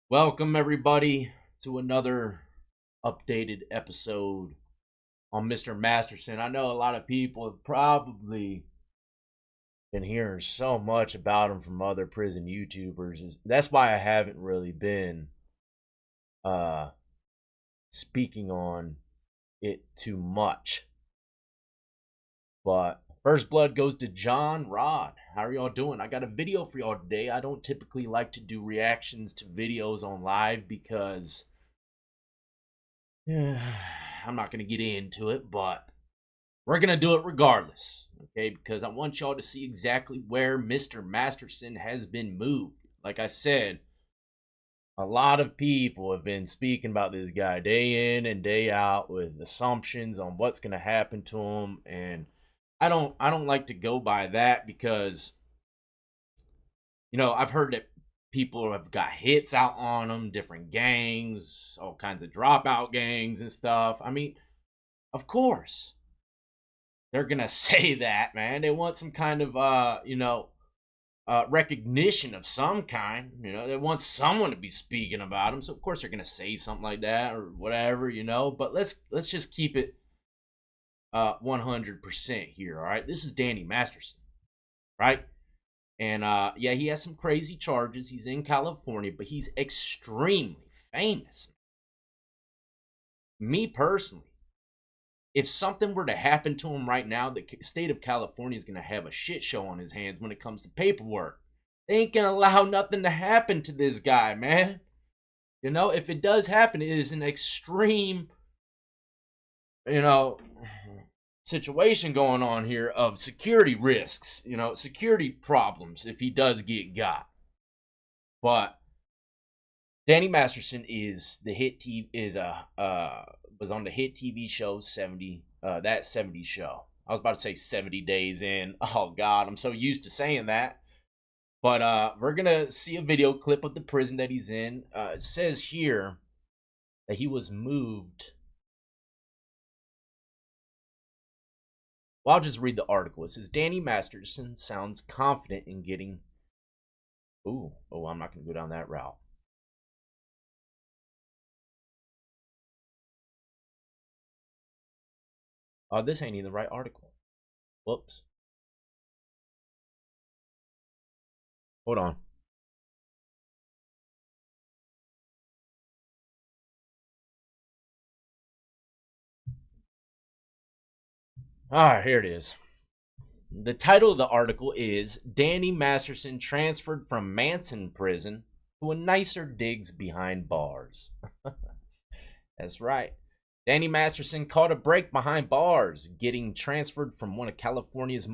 Welcome, everybody, to another updated episode on Mr. Masterson. I know a lot of people have probably been hearing so much about him from other prison YouTubers. That's why I haven't really been uh, speaking on it too much. But first blood goes to John Rod. How are y'all doing? I got a video for y'all today. I don't typically like to do reactions to videos on live because I'm not going to get into it, but we're going to do it regardless, okay? Because I want y'all to see exactly where Mr. Masterson has been moved. Like I said, a lot of people have been speaking about this guy day in and day out with assumptions on what's going to happen to him, and I don't like to go by that because I've heard that people have got hits out on them, different gangs, all kinds of dropout gangs and stuff. I mean, of course, they're gonna say that, man. They want some kind of recognition of some kind. They want someone to be speaking about them, so of course they're gonna say something like that or whatever. But let's just keep it 100% here. All right, this is Danny Masterson, right? And yeah, he has some crazy charges. He's in California, but he's extremely famous. Me personally, if something were to happen to him right now, the state of California is going to have a shit show on his hands when it comes to paperwork. They ain't going to allow nothing to happen to this guy, man. If it does happen, it is an extreme, situation going on here of security risks, security problems if he does get got. But Danny Masterson is the hit TV was on the hit TV show 70 that 70s show. I was about to say 70 days in. Oh god, I'm so used to saying that. But we're going to see a video clip of the prison that he's in. It says here that he was moved. Well, I'll just read the article. It says, Danny Masterson sounds confident in getting... Oh, I'm not going to go down that route. This ain't even the right article. Whoops. Hold on. Alright, here it is. The title of the article is Danny Masterson transferred from Manson prison to a nicer digs behind bars. That's right. Danny Masterson caught a break behind bars, getting transferred from one of California's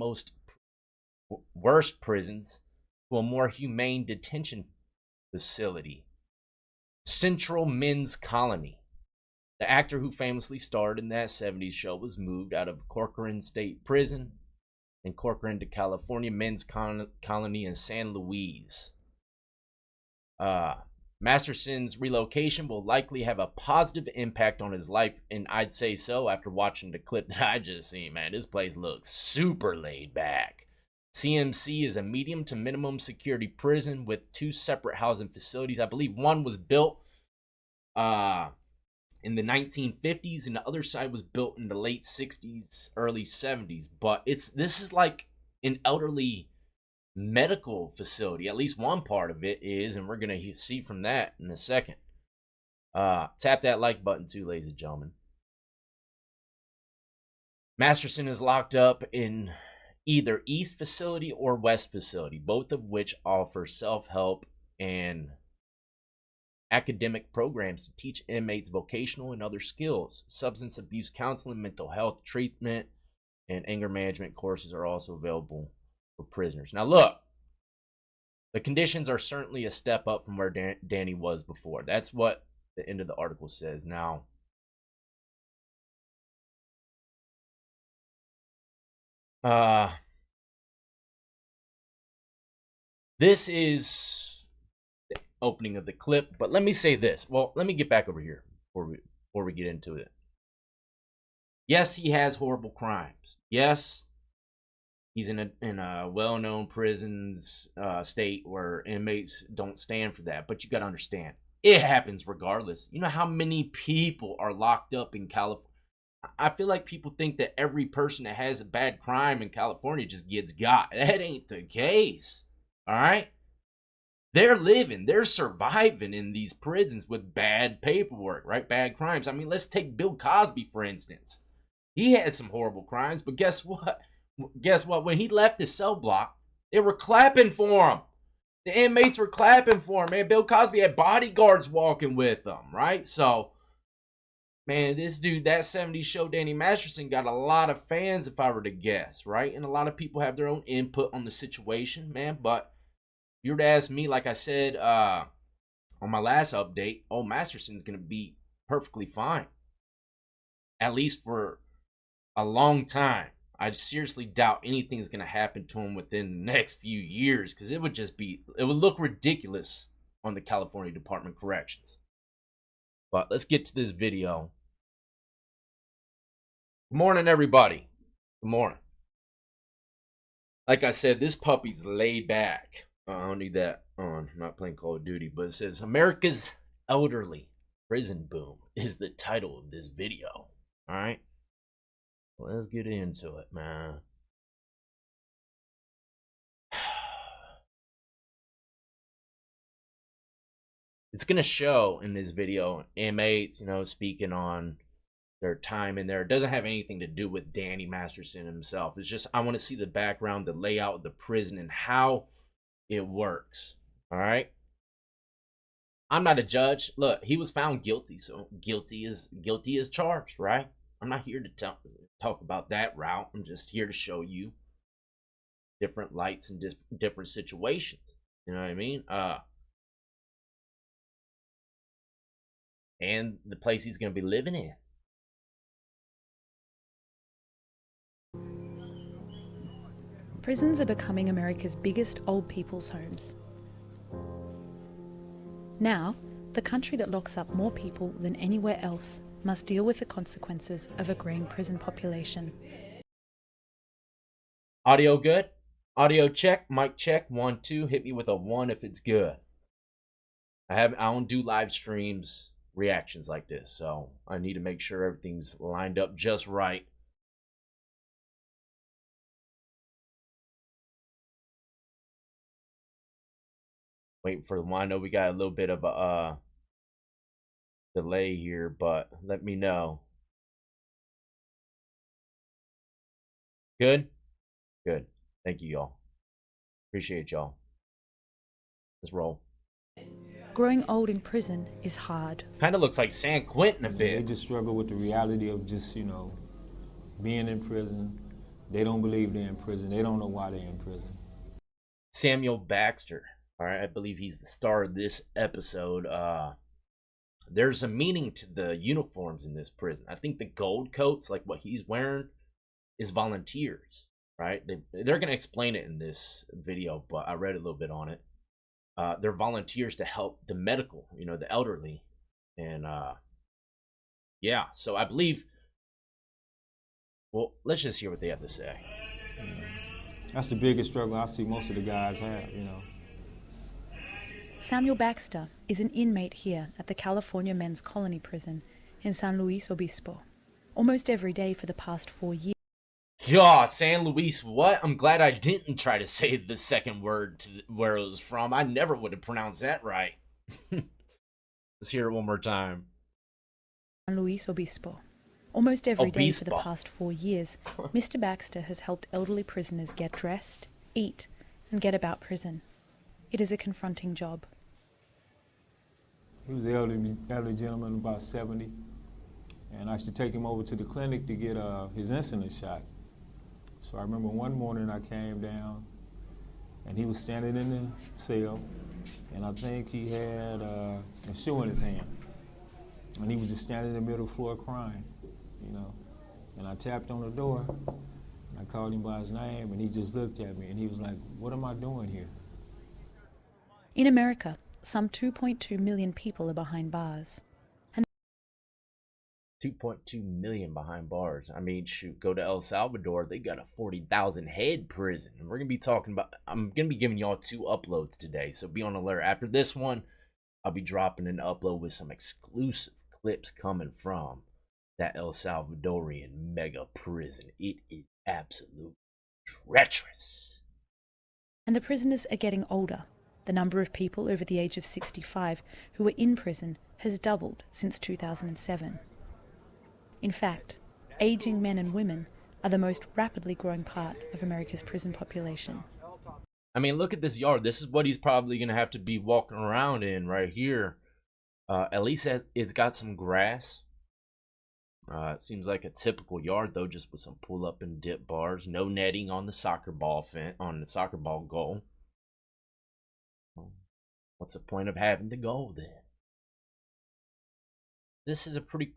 worst prisons to a more humane detention facility, Central Men's Colony. The actor who famously starred in that 70s show was moved out of Corcoran State Prison in Corcoran to California Men's Colony in San Luis. Masterson's relocation will likely have a positive impact on his life, and I'd say so after watching the clip that I just seen, man. This place looks super laid back. CMC is a medium to minimum security prison with two separate housing facilities. I believe one was built in the 1950s, and the other side was built in the late 60s, early 70s. But this is like an elderly medical facility. At least one part of it is, and we're gonna see from that in a second. Tap that like button too, ladies and gentlemen. Masterson is locked up in either East facility or West facility, both of which offer self-help and academic programs to teach inmates vocational and other skills. Substance abuse counseling, mental health treatment, and anger management courses are also available for prisoners. Now look, the conditions are certainly a step up from where Danny was before. That's what the end of the article says. Now, this is the opening of the clip, but let me say this. Well, let me get back over here before we get into it. Yes, he has horrible crimes. Yes, He's in a well-known prisons state where inmates don't stand for that. But you got to understand, it happens regardless. You know how many people are locked up in California? I feel like people think that every person that has a bad crime in California just gets got. That ain't the case. All right? They're living, they're surviving in these prisons with bad paperwork, right? Bad crimes. I mean, let's take Bill Cosby, for instance. He had some horrible crimes, but guess what? Guess what? When he left his cell block, they were clapping for him. The inmates were clapping for him, man. Bill Cosby had bodyguards walking with him, right? So, man, this dude, that 70s show, Danny Masterson, got a lot of fans, if I were to guess, right? And a lot of people have their own input on the situation, man. But if you were to ask me, like I said on my last update, Masterson's going to be perfectly fine. At least for a long time. I seriously doubt anything's going to happen to him within the next few years, because it would look ridiculous on the California Department of Corrections. But let's get to this video. Good morning, everybody. Good morning. Like I said, this puppy's laid back. I don't need that on. I'm not playing Call of Duty, but it says America's Elderly Prison Boom is the title of this video. All right. Let's get into it, man. It's going to show in this video inmates, speaking on their time in there. It doesn't have anything to do with Danny Masterson himself. It's just, I want to see the background, the layout of the prison, and how it works. All right. I'm not a judge. Look, he was found guilty, so guilty is charged, right? I'm not here to talk about that route. I'm just here to show you different lights and different situations. You know what I mean? And the place he's going to be living in. Prisons are becoming America's biggest old people's homes. Now, the country that locks up more people than anywhere else must deal with the consequences of a growing prison population. Audio good? Audio check, mic check, 1, 2. Hit me with a 1 if it's good. I don't do live streams reactions like this, so I need to make sure everything's lined up just right. Waiting for the one. I know we got a little bit of a delay here, but let me know. Good? Good. Thank you, y'all. Appreciate y'all. Let's roll. Growing old in prison is hard. Kind of looks like San Quentin a bit. They just struggle with the reality of just, being in prison. They don't believe they're in prison. They don't know why they're in prison. Samuel Baxter. All right, I believe he's the star of this episode. There's a meaning to the uniforms in this prison. I think the gold coats, like what he's wearing, is volunteers, right? They're going to explain it in this video, but I read a little bit on it. They're volunteers to help the medical, the elderly. And yeah, so I believe, well, let's just hear what they have to say. That's the biggest struggle I see most of the guys have, Samuel Baxter is an inmate here at the California Men's Colony Prison in San Luis Obispo. Almost every day for the past 4 years. Yeah, San Luis what? I'm glad I didn't try to say the second word to where it was from. I never would have pronounced that right. Let's hear it one more time. San Luis Obispo. Almost every day for the past 4 years, Mr. Baxter has helped elderly prisoners get dressed, eat, and get about prison. It is a confronting job. He was an elderly gentleman, about 70, and I used to take him over to the clinic to get his insulin shot. So I remember one morning I came down, and he was standing in the cell, and I think he had a shoe in his hand. And he was just standing in the middle of the floor crying, And I tapped on the door, and I called him by his name, and he just looked at me, and he was like, "What am I doing here?" In America, some 2.2 million people are behind bars. And 2.2 million behind bars. I mean, shoot, go to El Salvador, they got a 40,000 head prison. And we're going to be talking about, I'm going to be giving y'all 2 uploads today, so be on alert. After this one, I'll be dropping an upload with some exclusive clips coming from that El Salvadorian mega prison. It is absolutely treacherous. And the prisoners are getting older. The number of people over the age of 65 who are in prison has doubled since 2007. In fact, aging men and women are the most rapidly growing part of America's prison population. I mean, look at this yard. This is what he's probably going to have to be walking around in right here. At least it's got some grass. It seems like a typical yard, though, just with some pull-up and dip bars. No netting on the soccer ball goal. What's the point of having the goal then? This is a pretty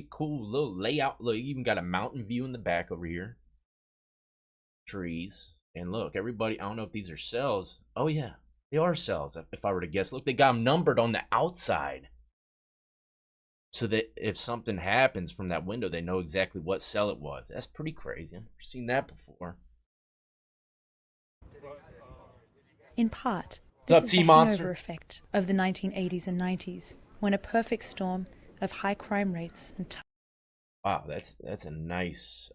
cool little layout. Look, you even got a mountain view in the back over here. Trees. And look, everybody, I don't know if these are cells. Oh, yeah, they are cells, if I were to guess. Look, they got them numbered on the outside. So that if something happens from that window, they know exactly what cell it was. That's pretty crazy. I've never seen that before. In part, What's this up, is the T-Monster? hangover effect of the 1980s and 90s, when a perfect storm of high crime rates and Wow, that's a nice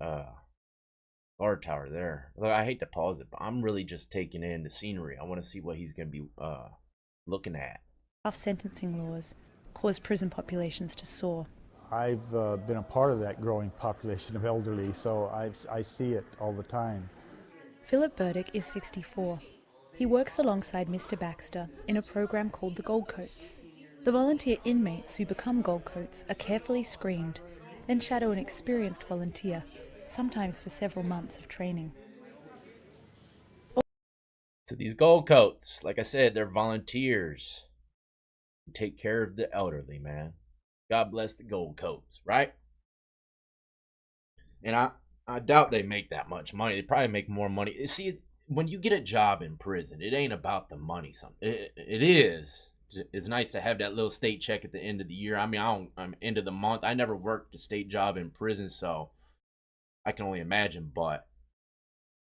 guard tower there. Look, I hate to pause it, but I'm really just taking in the scenery. I want to see what he's going to be looking at. tough sentencing laws caused prison populations to soar. I've been a part of that growing population of elderly, so I see it all the time. Philip Burdick is 64. He works alongside Mr. Baxter in a program called the Gold Coats. The volunteer inmates who become Gold Coats are carefully screened, then shadow an experienced volunteer, sometimes for several months of training. So these Gold Coats, like I said, they're volunteers. Take care of the elderly, man. God bless the Gold Coats, right? And I doubt they make that much money. They probably make more money. See, when you get a job in prison, it ain't about the money. It is. It's nice to have that little state check at the end of the year. I mean, I'm end of the month. I never worked a state job in prison, so I can only imagine. But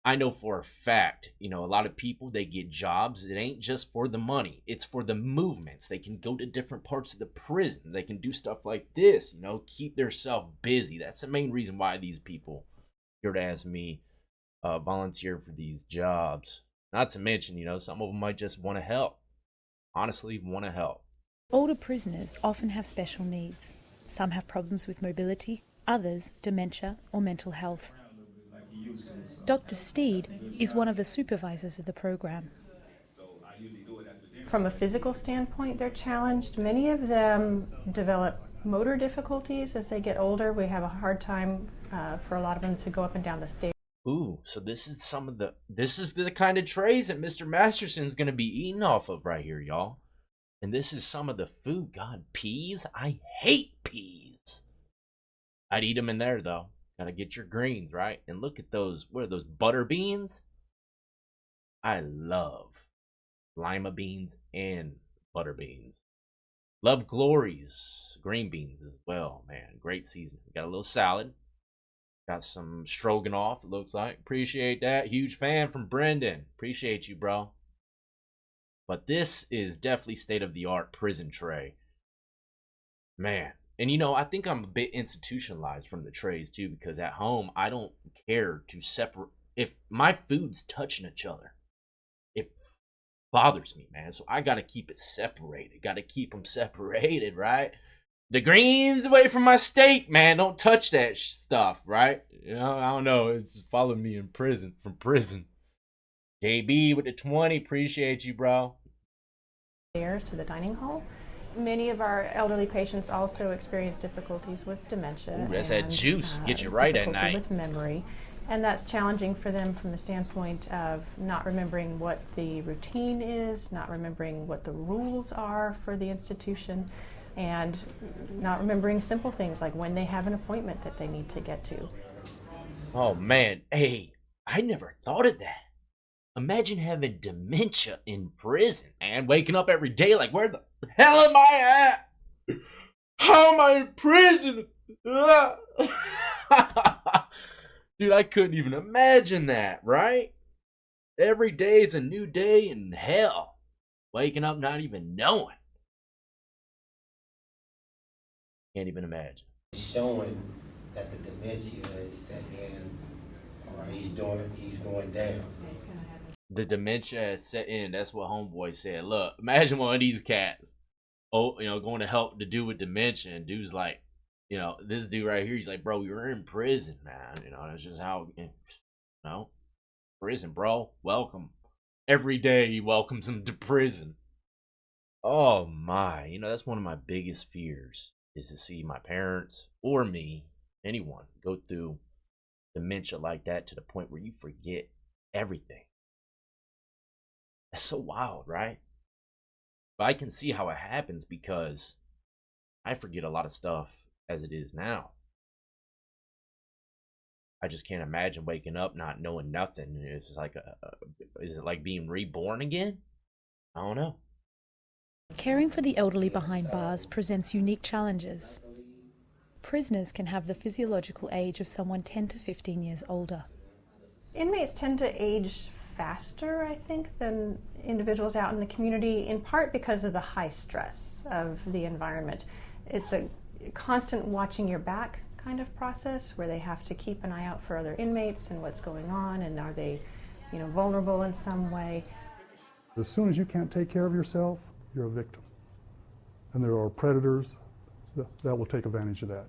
I know for a fact, a lot of people, they get jobs. It ain't just for the money. It's for the movements. They can go to different parts of the prison. They can do stuff like this, keep themselves busy. That's the main reason why these people, if you were to ask me, volunteer for these jobs. Not to mention, some of them might just want to help. Honestly, want to help. Older prisoners often have special needs. Some have problems with mobility, others dementia or mental health. Dr. Steed is one of the supervisors of the program. From a physical standpoint, they're challenged. Many of them develop motor difficulties as they get older. We have a hard time for a lot of them to go up and down the stairs. Ooh, so this is the kind of trays that Mr. Masterson's going to be eating off of right here, y'all. And this is some of the food. God, peas? I hate peas. I'd eat them in there, though. Gotta get your greens, right? And look at those. What are those, butter beans? I love lima beans and butter beans. Love Glory's green beans as well, man. Great seasoning. Got a little salad. Got some stroganoff, it looks like. Appreciate that. Huge fan from Brendan. Appreciate you, bro. But this is definitely state-of-the-art prison tray. Man. And, I think I'm a bit institutionalized from the trays, too, because at home, I don't care to separate. If my food's touching each other, it bothers me, man. So I got to keep it separated. Got to keep them separated, right? The greens away from my steak, man. Don't touch that stuff, right? I don't know. It's following me in prison, from prison. JB with the 20. Appreciate you, bro. Stairs to the dining hall. Many of our elderly patients also experience difficulties with dementia. Ooh, that's that juice. Get you right at night. With memory. And that's challenging for them from the standpoint of not remembering what the routine is, not remembering what the rules are for the institution, and not remembering simple things like when they have an appointment that they need to get to. Oh, man. Hey, I never thought of that. Imagine having dementia in prison and waking up every day like, where the hell am I at? How am I in prison? Dude, I couldn't even imagine that, right? Every day is a new day in hell. Waking up not even knowing. Can't even imagine. Showing that the dementia is set in, or he's going down. The dementia is set in. That's what Homeboy said. Look, imagine one of these cats, going to help the dude with dementia, and dude's like, this dude right here, he's like, bro, you're in prison, man. That's just how, prison, bro. Welcome. Every day he welcomes him to prison. Oh my, that's one of my biggest fears, is to see my parents or me, anyone, go through dementia like that to the point where you forget everything. That's so wild, right? But I can see how it happens because I forget a lot of stuff as it is now. I just can't imagine waking up not knowing nothing. It's just like, is it like being reborn again? I don't know. Caring for the elderly behind bars presents unique challenges. Prisoners can have the physiological age of someone 10 to 15 years older. Inmates tend to age faster, I think, than individuals out in the community, in part because of the high stress of the environment. It's a constant watching your back kind of process where they have to keep an eye out for other inmates and what's going on, and are they, vulnerable in some way. As soon as you can't take care of yourself, you're a victim. And there are predators that will take advantage of that.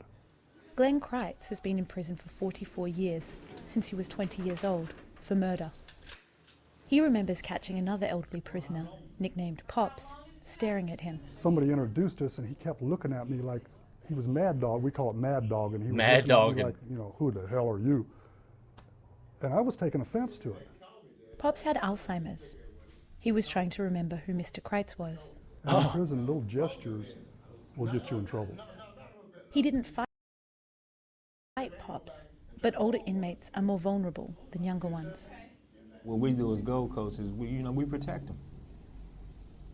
Glenn Kreitz has been in prison for 44 years, since he was 20 years old, for murder. He remembers catching another elderly prisoner, nicknamed Pops, staring at him. Somebody introduced us and he kept looking at me like he was Mad Dog. We call it Mad Dog. And he was Mad looking at Dog. me like, who the hell are you? And I was taking offense to it. Pops had Alzheimer's. He was trying to remember who Mr. Kreitz was. And in prison, little gestures will get you in trouble. He didn't fight Pops, but older inmates are more vulnerable than younger ones. What we do as Gold Coast is we protect them,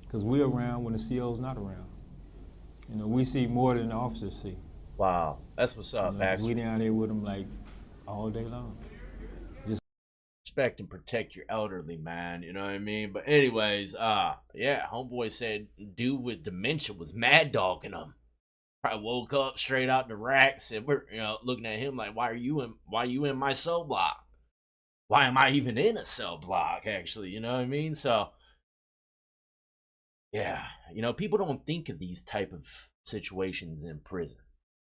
because we're around when the CO's not around. We see more than the officers see. Wow, that's what's up, Max. We down there with them like all day long. Just respect and protect your elderly, man. You know what I mean? But anyways, Homeboy said dude with dementia was mad dogging him. Probably woke up straight out the rack, said we're looking at him like, why you in my cell block? Why am I even in a cell block, actually? You know what I mean? So, yeah, people don't think of these type of situations in prison,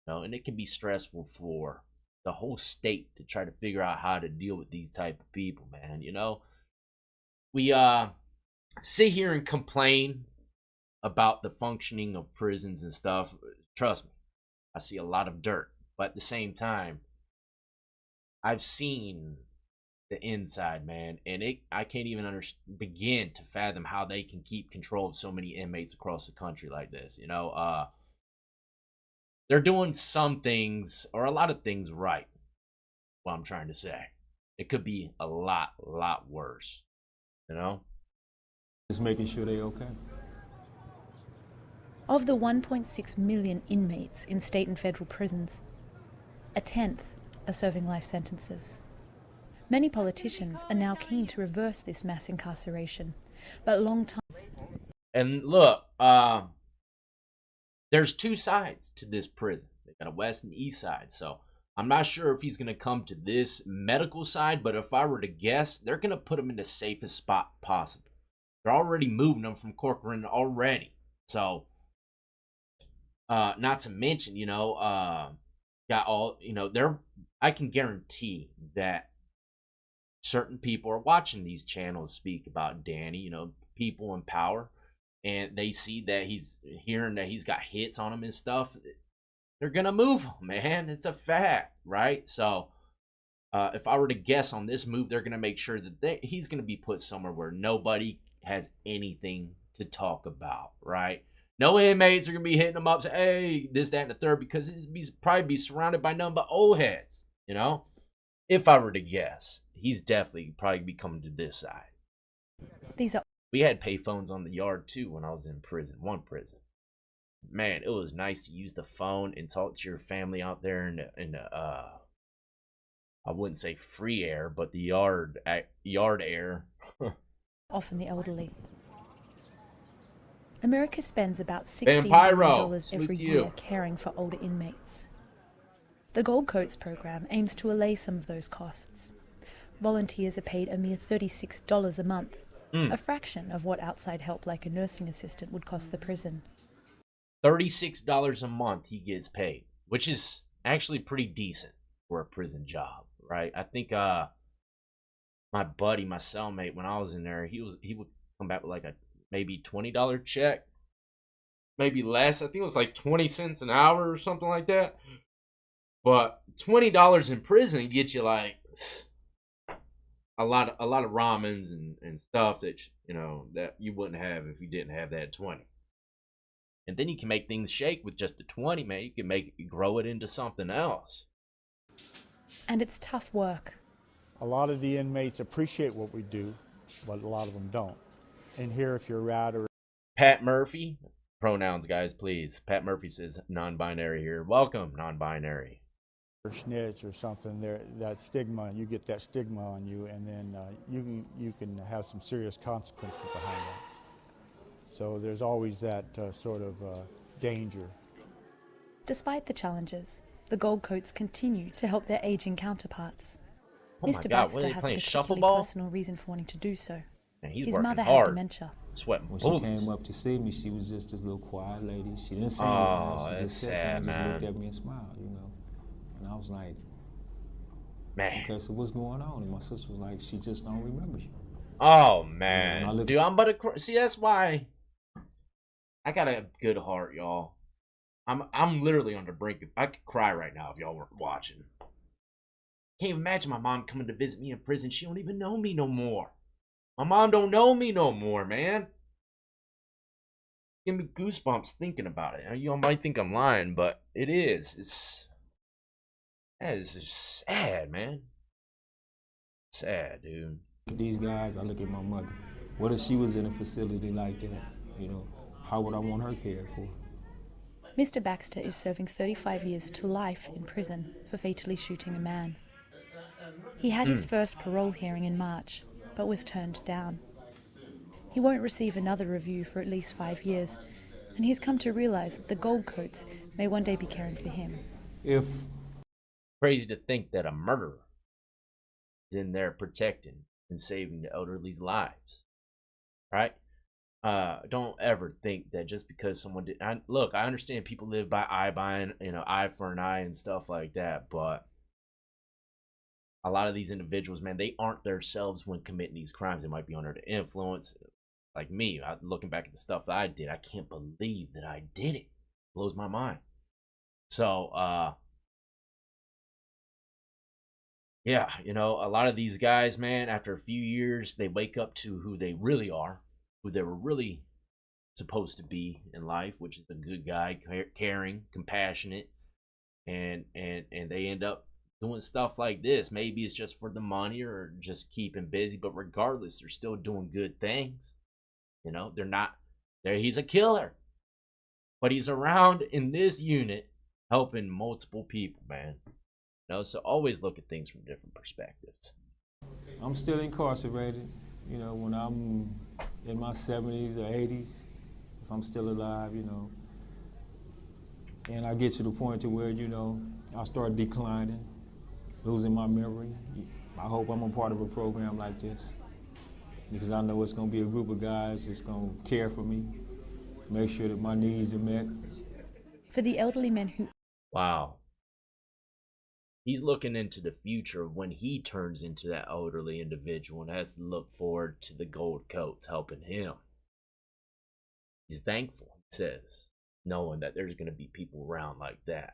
and it can be stressful for the whole state to try to figure out how to deal with these type of people, man. We sit here and complain about the functioning of prisons and stuff. Trust me, I see a lot of dirt, but at the same time, I've seen the inside, man, and I can't even begin to fathom how they can keep control of so many inmates across the country like this. They're doing some things or a lot of things right. What I'm trying to say, it could be a lot worse. just making sure they're okay. Of the 1.6 million inmates in state and federal prisons, a tenth are serving life sentences. Many politicians are now keen to reverse this mass incarceration, but long time. And look, there's two sides to this prison. They got a west and east side. So I'm not sure if he's going to come to this medical side, but if I were to guess, they're going to put him in the safest spot possible. They're already moving him from Corcoran already. So, not to mention, got all, I can guarantee that certain people are watching these channels speak about Danny, people in power, and they see that he's hearing that he's got hits on him and stuff. They're going to move him, man. It's a fact, right? So, if I were to guess on this move, they're going to make sure that he's going to be put somewhere where nobody has anything to talk about, right? No inmates are going to be hitting him up, say, hey, this, that, and the third, because he's probably be surrounded by nothing but old heads, If I were to guess, he's definitely probably be coming to this side. We had payphones on the yard, too, when I was in prison, one prison. man, it was nice to use the phone and talk to your family out there in the I wouldn't say free air, but the yard air. Often the elderly. America spends about $16 Vampiro, billion salute every to year you. caring for older inmates. The Gold Coats program aims to allay some of those costs. Volunteers are paid a mere $36 a month, a fraction of what outside help like a nursing assistant would cost the prison. $36 a month he gets paid, which is actually pretty decent for a prison job, right? I think my buddy, my cellmate, when I was in there, he would come back with like a maybe $20 check, maybe less. I think it was like 20 cents an hour or something like that. But $20 in prison gets you like a lot of ramens and stuff that that you wouldn't have if you didn't have that 20. And then you can make things shake with just the 20, man. You can grow it into something else. And it's tough work. A lot of the inmates appreciate what we do, but a lot of them don't. And here, if you're a rat or Pat Murphy, pronouns, guys, please. Pat Murphy says non-binary here. Welcome, non-binary. snitch or something, that stigma, you get that stigma on you, and then you can have some serious consequences behind that. So there's always that sort of danger. Despite the challenges, the Gold Coats continue to help their aging counterparts. Oh my Mr. God, Baxter has a playing particularly shuffleball? personal reason for wanting to do so. Man, he's His working mother hard. had dementia. Sweating When bullets. she came up to see me, she was just this little quiet lady. She didn't say Oh, anything. She that's just sat sad, there and man. just looked at me and smiled, you know. And I was like, Man. okay, so what's going on? And my sister was like, she just don't remember you. Oh, And I man. look- Dude, I'm about to cry. See, that's why I got a good heart, y'all. I'm literally on the brink of... I could cry right now if y'all weren't watching. Can't even imagine my mom coming to visit me in prison. She don't even know me no more. My mom don't know me no more, man. Give me goosebumps thinking about it. Y'all might think I'm lying, but it is. It's just sad, man. Sad, dude. Look at these guys, I look at my mother. What if she was in a facility like that? You know, how would I want her cared for? Mr. Baxter is serving 35 years to life in prison for fatally shooting a man. He had his first parole hearing in March, but was turned down. He won't receive another review for at least 5 years, and he's come to realize that the Gold Coats may one day be caring for him. If Crazy to think that a murderer is in there protecting and saving the elderly's lives, right? Don't ever think that just because someone did. Look, I understand people live by eye for an eye and stuff like that, but a lot of these individuals, man, they aren't themselves when committing these crimes. They might be under the influence. Like me, looking back at the stuff that I did, I can't believe that I did it. Blows my mind. So, yeah, a lot of these guys, man, after a few years, they wake up to who they really are, who they were really supposed to be in life, which is a good guy, caring, compassionate, and they end up doing stuff like this. Maybe it's just for the money or just keeping busy, but regardless, they're still doing good things. They're not there. He's a killer, but he's around in this unit helping multiple people, man. So always look at things from different perspectives. I'm still incarcerated, when I'm in my 70s or 80s, if I'm still alive, and I get to the point to where, I start declining, losing my memory. I hope I'm a part of a program like this because I know it's going to be a group of guys that's going to care for me, make sure that my needs are met. For the elderly men who... Wow. He's looking into the future when he turns into that elderly individual and has to look forward to the Gold Coats helping him. He's thankful, he says, knowing that there's going to be people around like that.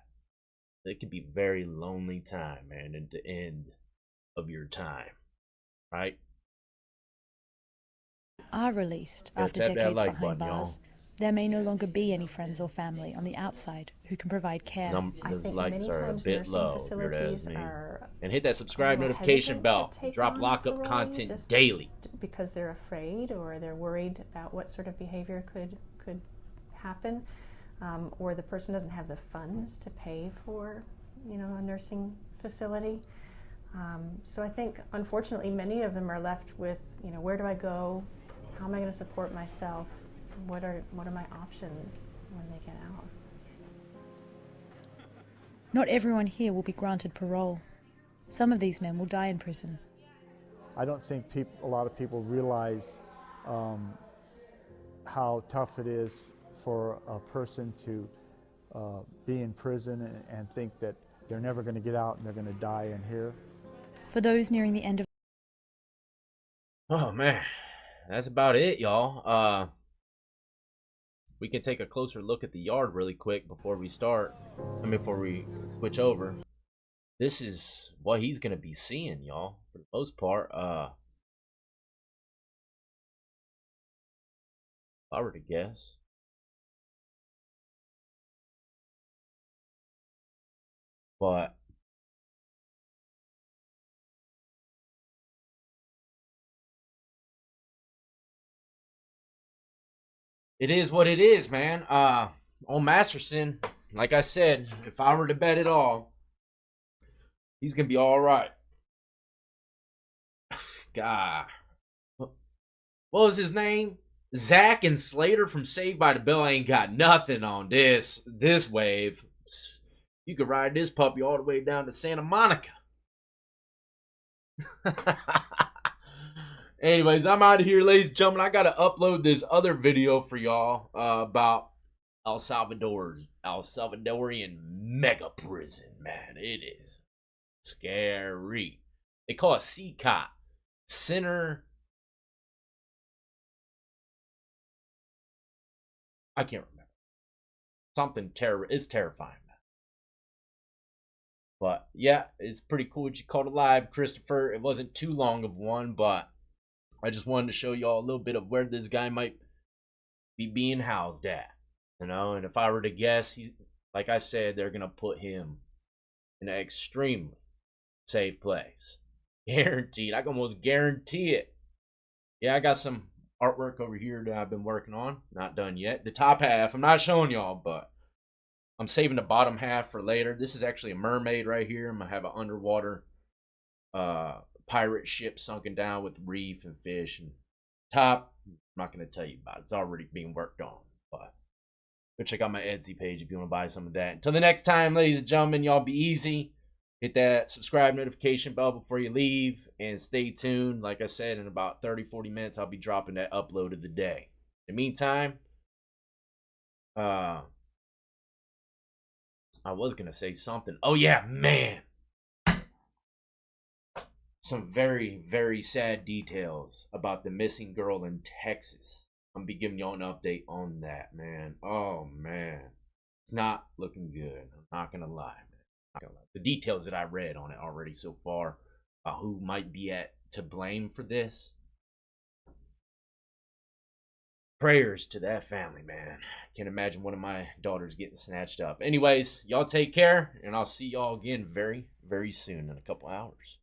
It could be a very lonely time, man, at the end of your time, right? are released Yeah, after tap that decades like behind button, bars, there may no longer be any friends or family on the outside who can provide care. I Those think likes many are a times bit nursing low. facilities Me. are And hit that subscribe more notification hesitant bell. to take Drop on lockup parolee content just daily. because they're afraid or they're worried about what sort of behavior could happen. or the person doesn't have the funds to pay for, a nursing facility. So I think, unfortunately, many of them are left with, where do I go? How am I going to support myself? What are my options when they get out? Not everyone here will be granted parole. Some of these men will die in prison. I don't think a lot of people realize how tough it is for a person to be in prison and think that they're never going to get out and they're going to die in here. For those nearing the end of... Oh man, that's about it, y'all. We can take a closer look at the yard really quick before we start. Before we switch over. This is what he's gonna be seeing, y'all, for the most part. If I were to guess. But it is what it is, man. On Masterson, like I said, if I were to bet it all, he's gonna be all right. God, what was his name? Zach and Slater from Saved by the Bell ain't got nothing on this wave. You could ride this puppy all the way down to Santa Monica. Anyways, I'm out of here, ladies and gentlemen. I gotta upload this other video for y'all about El Salvadorian mega prison. Man, it is scary. They call it CCOT, Center. I can't remember. Something it's terrifying, man. But yeah, it's pretty cool what you caught alive, Christopher. It wasn't too long of one, but I just wanted to show y'all a little bit of where this guy might be being housed at. And if I were to guess, he's, like I said, they're gonna put him in an extremely safe place. Guaranteed. I can almost guarantee it. Yeah, I got some artwork over here that I've been working on. Not done yet. The top half, I'm not showing y'all, but I'm saving the bottom half for later. This is actually a mermaid right here. I'm gonna have an underwater pirate ship sunken down with reef and fish. And top, I'm not gonna tell you about it. It's already being worked on. But go check out my Etsy page if you want to buy some of that. Until the next time, ladies and gentlemen, y'all be easy. Hit that subscribe notification bell before you leave. And stay tuned. Like I said, in about 30-40 minutes, I'll be dropping that upload of the day. In the meantime, I was going to say something. Oh, yeah, man. Some very, very sad details about the missing girl in Texas. I'm going to be giving y'all an update on that, man. Oh, man. It's not looking good. I'm not going to lie, man. The details that I read on it already so far, who might be to blame for this. Prayers to that family, man. Can't imagine one of my daughters getting snatched up. Anyways, y'all take care, and I'll see y'all again very, very soon in a couple hours.